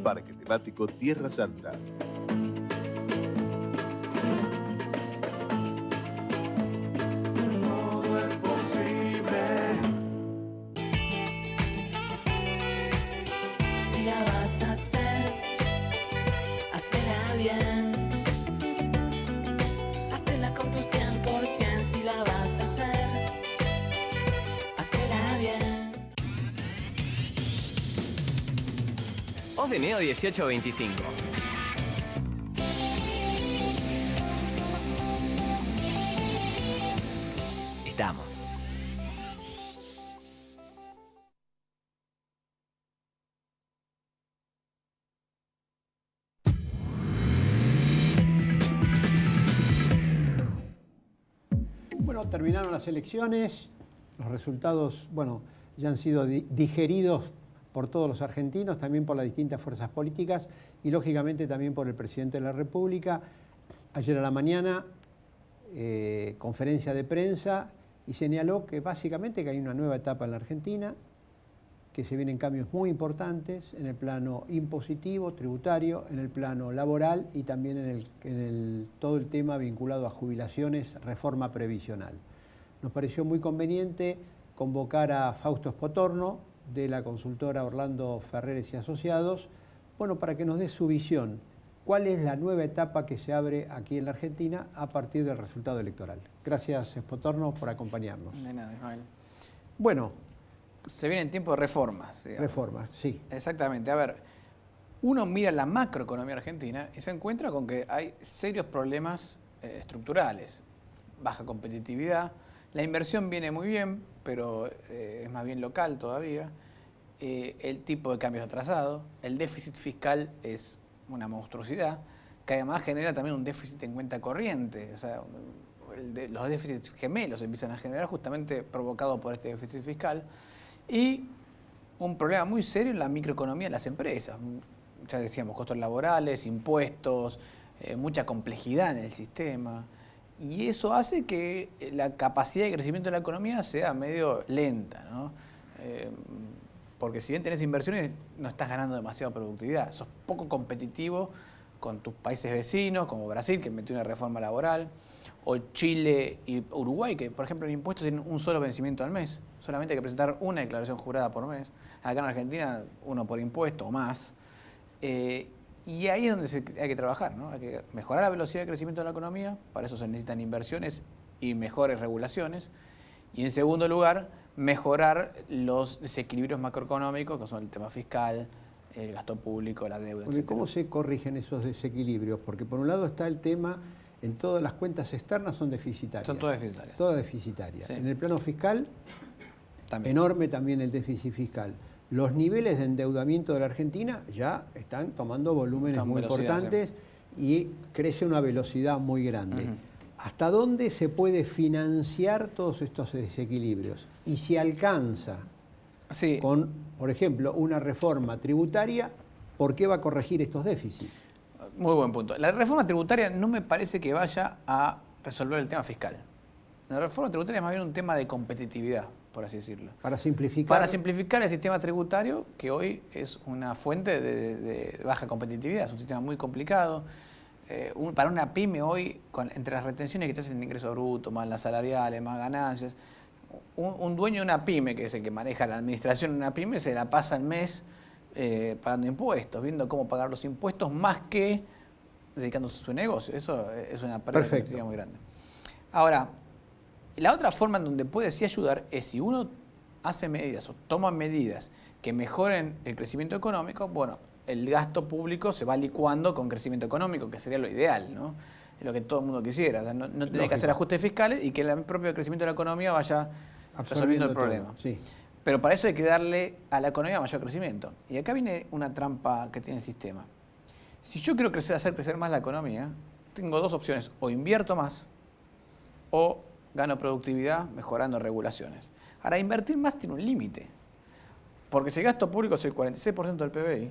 Parque Temático Tierra Santa. Todo es posible. Si la vas a hacer, hacela bien. Hacela con tu 100%. Si la vas a hacer, hacela bien. Voz de Neo 1825. Estamos. Bueno, terminaron las elecciones, los resultados, bueno, ya han sido digeridos por todos los argentinos, también por las distintas fuerzas políticas y lógicamente también por el presidente de la República. Ayer a la mañana, conferencia de prensa y señaló que básicamente que hay una nueva etapa en la Argentina, que se vienen cambios muy importantes en el plano impositivo, tributario, en el plano laboral y también en todo el tema vinculado a jubilaciones, reforma previsional. Nos pareció muy conveniente convocar a Fausto Spotorno, de la consultora Orlando Ferreres y Asociados, bueno, para que nos dé su visión. ¿Cuál es la nueva etapa que se abre aquí en la Argentina a partir del resultado electoral? Gracias, Spotorno, por acompañarnos. De nada, Ismael. Bueno, Se vienen tiempos de reformas. Digamos. reformas, sí. Exactamente. A ver, uno mira la macroeconomía argentina y se encuentra con que hay serios problemas estructurales. Baja competitividad, la inversión viene muy bien, pero es más bien local todavía. El tipo de cambio es atrasado, el déficit fiscal es una monstruosidad, que además genera también un déficit en cuenta corriente. O sea, los déficits gemelos empiezan a generar justamente provocado por este déficit fiscal. Y un problema muy serio en la microeconomía de las empresas. Ya decíamos, costos laborales, impuestos, mucha complejidad en el sistema. Y eso hace que la capacidad de crecimiento de la economía sea medio lenta, ¿no? Porque si bien tenés inversiones, no estás ganando demasiada productividad. Sos poco competitivo con tus países vecinos, como Brasil, que metió una reforma laboral, o Chile y Uruguay, que por ejemplo en impuestos tienen un solo vencimiento al mes. Solamente hay que presentar una declaración jurada por mes. Acá en Argentina, uno por impuesto o más. Y ahí es donde hay que trabajar, ¿no? Hay que mejorar la velocidad de crecimiento de la economía, para eso se necesitan inversiones y mejores regulaciones. Y en segundo lugar, mejorar los desequilibrios macroeconómicos, que son el tema fiscal, el gasto público, la deuda, etc. ¿Cómo se corrigen esos desequilibrios? Porque por un lado está el tema, en todas las cuentas externas son deficitarias. Son todas deficitarias. Todas deficitarias. Sí. En el plano fiscal, También. enorme también el déficit fiscal. Los niveles de endeudamiento de la Argentina ya están tomando volúmenes Están muy velocidad, importantes y crece a una velocidad muy grande. Ujú. ¿Hasta dónde se puede financiar todos estos desequilibrios? Y si alcanza Sí. con, por ejemplo, una reforma tributaria, ¿por qué va a corregir estos déficits? Muy buen punto. La reforma tributaria no me parece que vaya a resolver el tema fiscal. La reforma tributaria es más bien un tema de competitividad, por así decirlo. Para simplificar. Para simplificar el sistema tributario, que hoy es una fuente de baja competitividad, es un sistema muy complicado. Para una pyme hoy, entre las retenciones que te hacen de ingreso bruto, más las salariales, más ganancias, un dueño de una pyme, que es el que maneja la administración de una pyme, se la pasa el mes pagando impuestos, viendo cómo pagar los impuestos, más que dedicándose a su negocio. Eso es una pérdida de competitividad muy grande. Ahora, la otra forma en donde puede sí ayudar es si uno hace medidas o toma medidas que mejoren el crecimiento económico, bueno, el gasto público se va licuando con crecimiento económico, que sería lo ideal, ¿no? Es lo que todo el mundo quisiera. O sea, no tener que hacer ajustes fiscales y que el propio crecimiento de la economía vaya resolviendo el problema. Sí. Pero para eso hay que darle a la economía mayor crecimiento. Y acá viene una trampa que tiene el sistema. Si yo quiero hacer crecer más la economía, tengo dos opciones. O invierto más o gano productividad mejorando regulaciones. Ahora, invertir más tiene un límite. Porque si el gasto público es el 46% del PBI,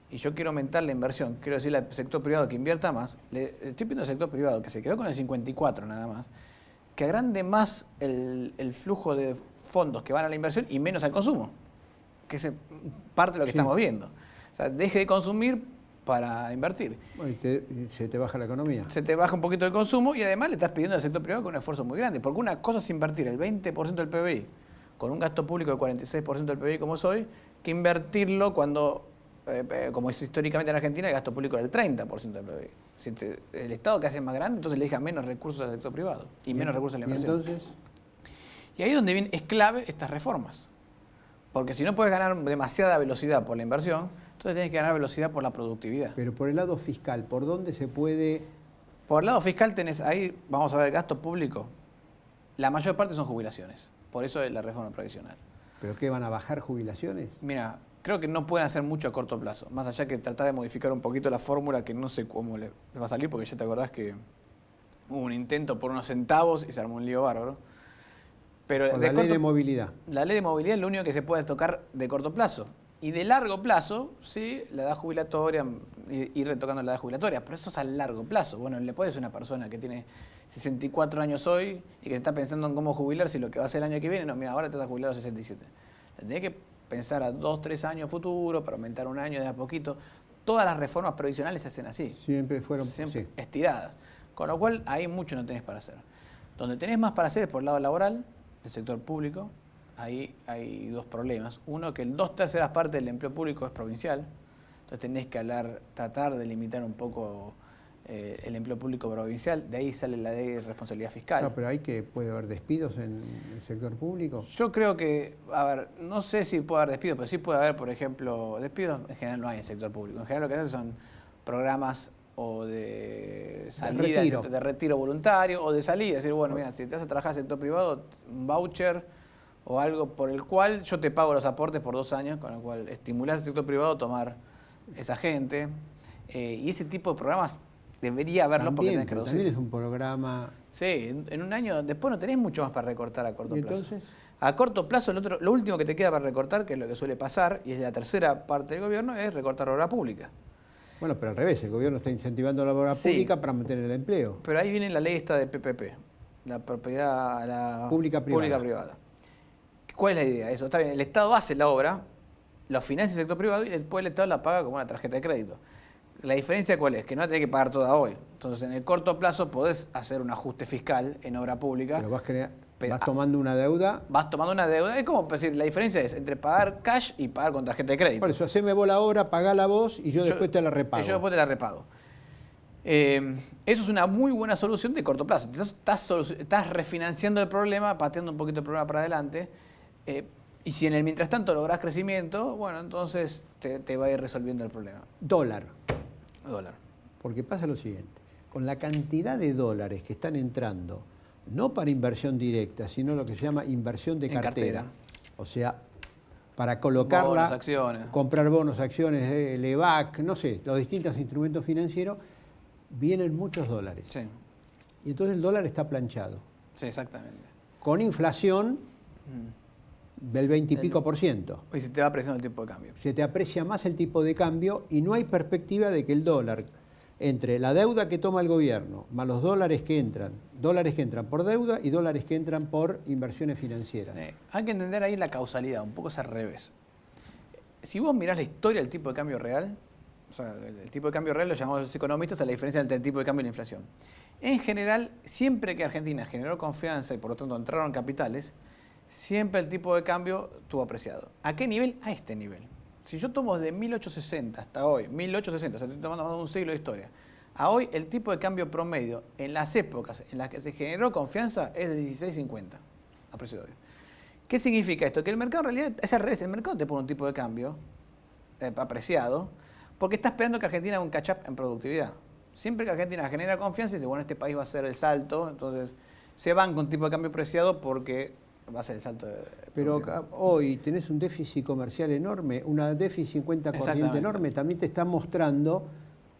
y yo quiero aumentar la inversión, quiero decirle al sector privado que invierta más, le estoy pidiendo al sector privado, que se quedó con el 54 nada más, que agrande más el flujo de fondos que van a la inversión y menos al consumo, que es parte de lo que estamos viendo. sea, deje de consumir para invertir. Bueno, y se te baja la economía. Se te baja un poquito el consumo y además le estás pidiendo al sector privado con un esfuerzo muy grande. Porque una cosa es invertir el 20% del PBI con un gasto público del 46% del PBI como es hoy, que invertirlo cuando, como es históricamente en Argentina, el gasto público era el 30% del PBI. Si el Estado que hace más grande, entonces le deja menos recursos al sector privado y menos recursos a la inversión. Y ahí es donde es clave estas reformas. Porque si no puedes ganar demasiada velocidad por la inversión, entonces tienes que ganar velocidad por la productividad. Pero por el lado fiscal, ¿por dónde se puede...? Por el lado fiscal tenés ahí, vamos a ver, gasto público. La mayor parte son jubilaciones. Por eso es la reforma previsional. ¿Pero qué, van a bajar jubilaciones? Mira, creo que no pueden hacer mucho a corto plazo. Más allá que tratar de modificar un poquito la fórmula, que no sé cómo le va a salir, porque ya te acordás que hubo un intento por unos centavos y se armó un lío bárbaro. Pero Con la ley de movilidad. La ley de movilidad es lo único que se puede tocar de corto plazo. Y de largo plazo, sí, la edad jubilatoria, ir retocando la edad jubilatoria. Pero eso es a largo plazo. Bueno, le puedes a una persona que tiene 64 años hoy y que está pensando en cómo jubilar, si lo que va a hacer el año que viene, no, mira, ahora te vas a jubilar a los 67. Tenés que pensar a 2, 3 años futuro para aumentar un año de a poquito. Todas las reformas previsionales se hacen así. Siempre fueron siempre estiradas. Con lo cual, ahí mucho no tenés para hacer. Donde tenés más para hacer es por el lado laboral, el sector público. Ahí hay dos problemas. Uno, que el 2/3 partes del empleo público es provincial. Entonces tenés que tratar de limitar un poco el empleo público provincial. De ahí sale la ley de responsabilidad fiscal. No, pero puede haber despidos en el sector público. Yo creo que, a ver, no sé si puede haber despidos, pero sí puede haber, por ejemplo, despidos en general no hay en el sector público. En general lo que hacen son programas o de salida, de retiro voluntario o de salida. Es decir, bueno, mira, si te vas a trabajar en el sector privado, un voucher o algo por el cual yo te pago los aportes por 2 años, con el cual estimulás al sector privado a tomar esa gente. Y ese tipo de programas debería haberlo porque tenés que reducir. También es un programa... Sí, en un año después no tenés mucho más para recortar a corto plazo. Entonces, a corto plazo, lo último que te queda para recortar, que es lo que suele pasar, y es la tercera parte del gobierno, es recortar obra pública. bueno, pero al revés, el gobierno está incentivando la obra pública para mantener el empleo. Pero ahí viene la ley esta de PPP, la propiedad pública-privada. ¿Cuál es la idea? Eso está bien, el Estado hace la obra, la financia el sector privado y después el Estado la paga como una tarjeta de crédito. La diferencia ¿cuál es? Que no la tenés que pagar toda hoy. Entonces, en el corto plazo podés hacer un ajuste fiscal en obra pública. Pero vas tomando una deuda. Vas tomando una deuda. Es como decir, la diferencia es entre pagar cash y pagar con tarjeta de crédito. Por eso, haceme vos la obra, pagala vos y yo después te la repago. Y yo después te la repago. Eso es una muy buena solución de corto plazo. Estás refinanciando el problema, pateando un poquito el problema para adelante. Y si en el mientras tanto lográs crecimiento, bueno, entonces te va a ir resolviendo el problema. Dólar. Dólar. Porque pasa lo siguiente, con la cantidad de dólares que están entrando, no para inversión directa, sino lo que se llama inversión de cartera. O sea, para colocarla, bonos, acciones. Comprar bonos, acciones, el EVAC, no sé, los distintos instrumentos financieros, vienen muchos dólares. Sí. Y entonces el dólar está planchado. Sí, exactamente. Con inflación del 20 y pico %. Y se te va apreciando el tipo de cambio. Se te aprecia más el tipo de cambio y no hay perspectiva de que el dólar, entre la deuda que toma el gobierno, más los dólares que entran por deuda y dólares que entran por inversiones financieras. Sí. Hay que entender ahí la causalidad, un poco es al revés. Si vos mirás la historia del tipo de cambio real, o sea, el tipo de cambio real lo llamamos los economistas a la diferencia entre el tipo de cambio y la inflación. En general, siempre que Argentina generó confianza y por lo tanto entraron capitales, siempre el tipo de cambio estuvo apreciado. ¿A qué nivel? A este nivel. Si yo tomo desde 1860 hasta hoy, 1860, o sea, estoy tomando más de un siglo de historia, a hoy el tipo de cambio promedio en las épocas en las que se generó confianza es de 16.50 a precio de hoy. ¿Qué significa esto? Que el mercado en realidad es al revés, el mercado te pone un tipo de cambio apreciado porque está esperando que Argentina haga un catch-up en productividad. Siempre que Argentina genera confianza y dice, bueno, este país va a hacer el salto, entonces se van con tipo de cambio apreciado porque va a ser el salto de... Pero hoy tenés un déficit comercial enorme, una déficit cuenta corriente enorme, también te está mostrando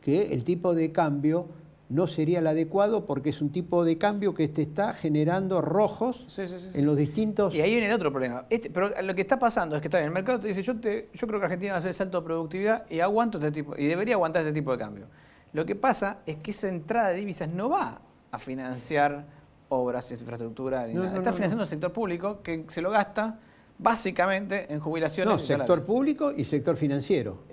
que el tipo de cambio no sería el adecuado porque es un tipo de cambio que te está generando rojos en los distintos... Y ahí viene el otro problema. Pero lo que está pasando es que está bien, el mercado te dice, yo creo que Argentina va a hacer el salto de productividad y aguanto este tipo, y debería aguantar este tipo de cambio. Lo que pasa es que esa entrada de divisas no va a financiar obras, infraestructura, ni nada. Está financiando el sector público que se lo gasta básicamente en jubilaciones. No, y sector salarios. público y sector financiero.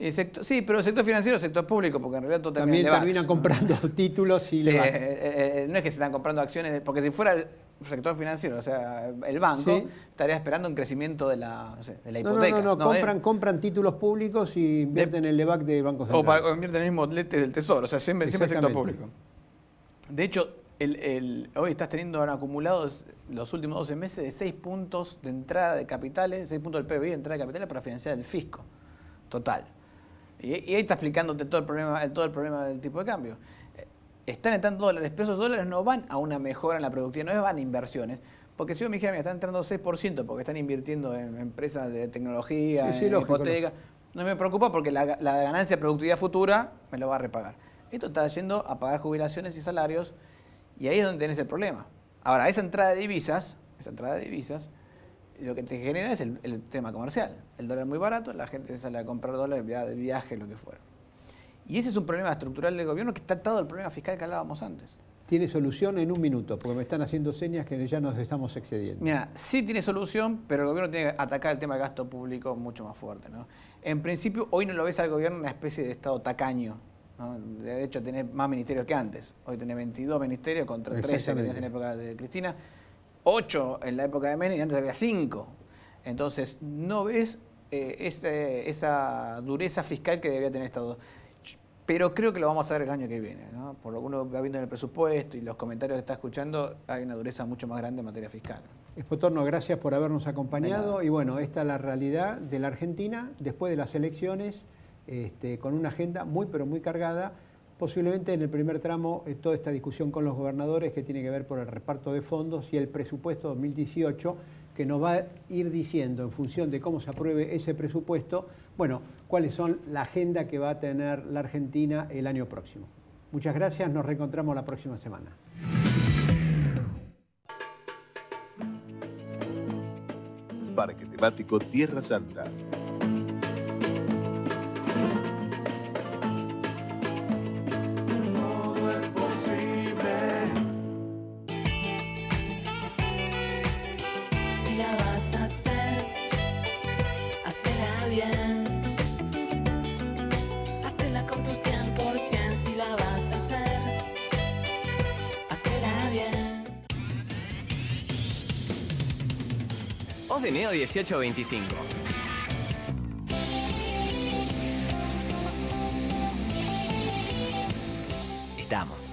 Sí, pero el sector financiero, sector público, porque en realidad todo También termina en terminan Levax, comprando títulos y Sí, Levax. no es que se están comprando acciones, porque si fuera el sector financiero, o sea, el banco, Sí. estaría esperando un crecimiento de la, no sé, de la No, hipoteca. compran títulos públicos y invierten en el Levax de Banco Central. O invierten en el mismo lete del Tesoro, o sea, siempre el sector Exactamente. público. De hecho, hoy estás teniendo acumulados los últimos 12 meses de 6 puntos de entrada de capitales, 6 puntos del PBI de entrada de capitales para financiar el fisco. Total. Y ahí está explicándote todo el problema del tipo de cambio. Están entrando dólares, pero esos dólares no van a una mejora en la productividad, no van a inversiones. Porque si yo me dijera, mira, están entrando 6% porque están invirtiendo en empresas de tecnología, Sí, en lógico, hipoteca, no me preocupa porque la ganancia de productividad futura me lo va a repagar. Esto está yendo a pagar jubilaciones y salarios y ahí es donde tenés el problema. Ahora, esa entrada de divisas, lo que te genera es el tema comercial. El dólar es muy barato, la gente sale a comprar dólares de viaje, lo que fuera. Y ese es un problema estructural del gobierno que está atado al problema fiscal que hablábamos antes. Tiene solución en un minuto, porque me están haciendo señas que ya nos estamos excediendo. Mira, sí tiene solución, pero el gobierno tiene que atacar el tema del gasto público mucho más fuerte, ¿no? En principio, hoy no lo ves al gobierno una especie de estado tacaño, ¿no? De hecho, tenés más ministerios que antes. Hoy tenés 22 ministerios contra 13 que tenías en la época de Cristina, 8 en la época de Menem y antes había 5. Entonces, no ves esa dureza fiscal que debería tener Estado. Pero creo que lo vamos a ver el año que viene, ¿no? Por lo que uno va viendo en el presupuesto y los comentarios que está escuchando, hay una dureza mucho más grande en materia fiscal. Espotorno, gracias por habernos acompañado. Y bueno, esta es la realidad de la Argentina después de las elecciones, con una agenda muy pero muy cargada. Posiblemente en el primer tramo toda esta discusión con los gobernadores que tiene que ver por el reparto de fondos y el presupuesto 2018, que nos va a ir diciendo en función de cómo se apruebe ese presupuesto, bueno, cuáles son la agenda que va a tener la Argentina el año próximo. Muchas gracias, nos reencontramos la próxima semana. Parque temático Tierra Santa. Todo es posible. Si la vas a hacer, hacela bien. Hacela con tu 100%. Si la vas a hacer, hacela bien. ODNEO 1825. Estamos.